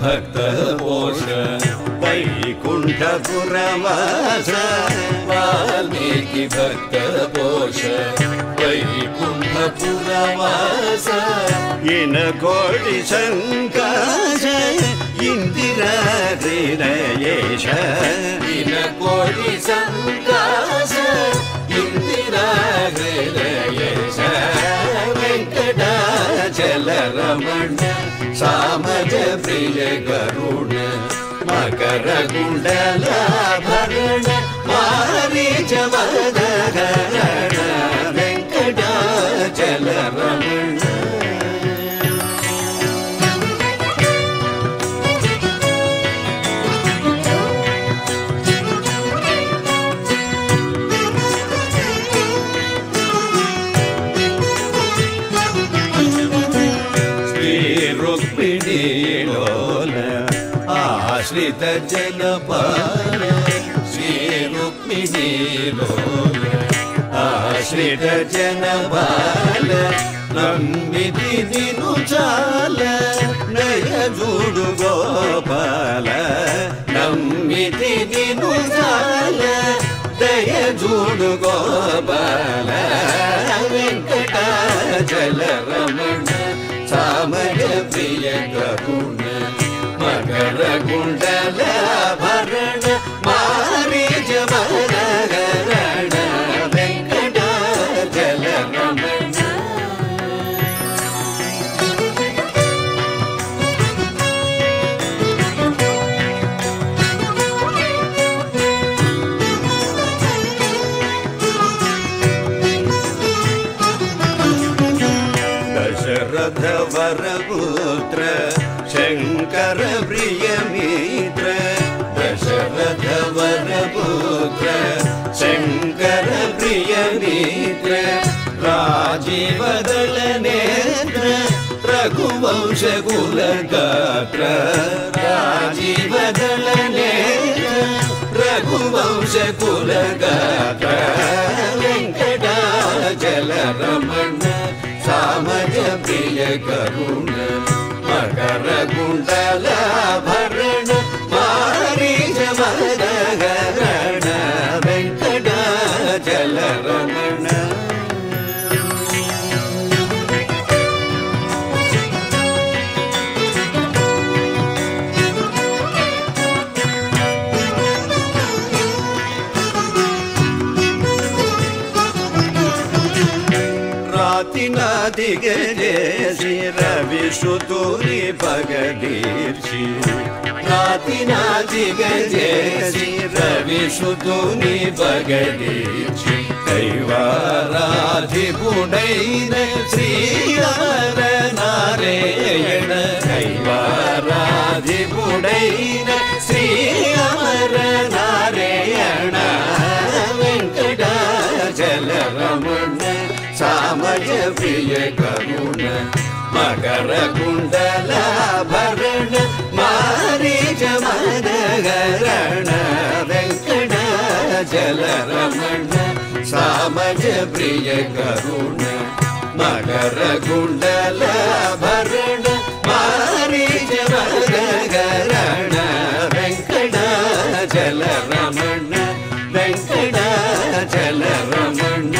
ಭಕ್ತ ಪೋಷ ವೈಕುಂಠಪುರವಾಸ ವಾಲ್ಮೀಕಿ ಭಕ್ತ ಪೋಷ ವೈಕುಂಠಪುರವಾಸ ಇನ ಕೋಟಿ ಸಂಕಾಶ ಇಂದಿರಾ ಹೃದಯೇಶ ಇನ ಕೋಟಿ ಸಂಕಾಶ ಇಂದಿರಾ ಹೃದಯೇಶ ವೆಂಕಟಾಚಲ ರಮಣ ಸಾಮಜ ಪ್ರಿಯ ಕರುಣ ಮಕರ ಕುಂಡಲಾಭರಣ ಮಾರೀಚ ಮದಗರಣ ವೆಂಕಟಾಚಲ ರಮಣ ಆಶ್ರಿತ ಜನಪಾಲ ಶ್ರೀ ರುಕ್ಮಿಣಿ ಲೋಲ ಆಶ್ರಿತ ಜನಪಾಲ ನಮ್ಮಿತಿ ನಿನು ಚಾಲ ನಯ ಜೂಡು ಗೋಪಾಲ ನಮ್ಮಿತಿ ನಿನು ಚಾಲ ದಯ ಜೂಡು ಗೋಪಾಲ ವೆಂಕಟಾಚಲ ರಮಣ ಸಾಮಜ ಪ್ರಿಯ ಕರುಣ ಮಕರ ಕುಂಡಲಾಭರಣ ಮಾರೀಚ ಮದಗರಣ ವೆಂಕಟಾಚಲ ರಮಣ ದಶರಥ ವರಪುತ್ರ ಶಂಕರ ಪ್ರಿಯ ಮಿತ್ರ ದಶರಥ ವರಪುತ್ರ ಶಂಕರ ಪ್ರಿಯ ಮಿತ್ರ ರಾಜೀವದಳ ನೇತ್ರ ರಘುವಂಶ ಕುಲಗಾತ್ರ ರಾಜೀವದಳ ನೇತ್ರ ರಘುವಂಶ ಕುಲಗಾತ್ರ ವೆಂಕಟಾಚಲ ರಮಣ ಸಾಮಜ ಪ್ರಿಯ ಕರುಣ ಮಕರ ಕುಂಡಲಾಭರಣ ಮಾರೀಚ ಮದಗರಣ ವೆಂಕಟಾಚಲ ರಮಣ ರಾತಿನಾದಿಗೆ ಜೇಸಿ ರವಿ ಸುತೂರಿ ಪಗದೀರ್ಷಿ ರಾತಿನಾದಿಗೆ ಜೇಸಿ ರವಿ ಸುತೂರಿ ಪಗದೀರ್ಷಿ ಕೈವಾರಾಧಿ ಪುಡೈನ ಶ್ರೀಹರ ನಾರಾಯಣ ಕೈವಾರಾಧಿ ಪುಡೈನ ಶ್ರೀಹರ ನಾರಾಯಣ ವೆಂಕಟಾಚಲ ರಮಣ ಸಾಮಜ ಪ್ರಿಯ ಕರುಣ ಮಕರ ಕುಂಡಲಾಭರಣ ಮಾರೀಚ ಮದಗರಣ ವೆಂಕಟಾಚಲ ರಮಣ ಸಾಮಜ ಪ್ರಿಯ ಕರುಣ ಮಕರ ಕುಂಡಲಾಭರಣ ಮಾರೀಚ ಮದಗರಣ ವೆಂಕಟಾಚಲ ರಮಣ ವೆಂಕಟಾಚಲ ರಮಣ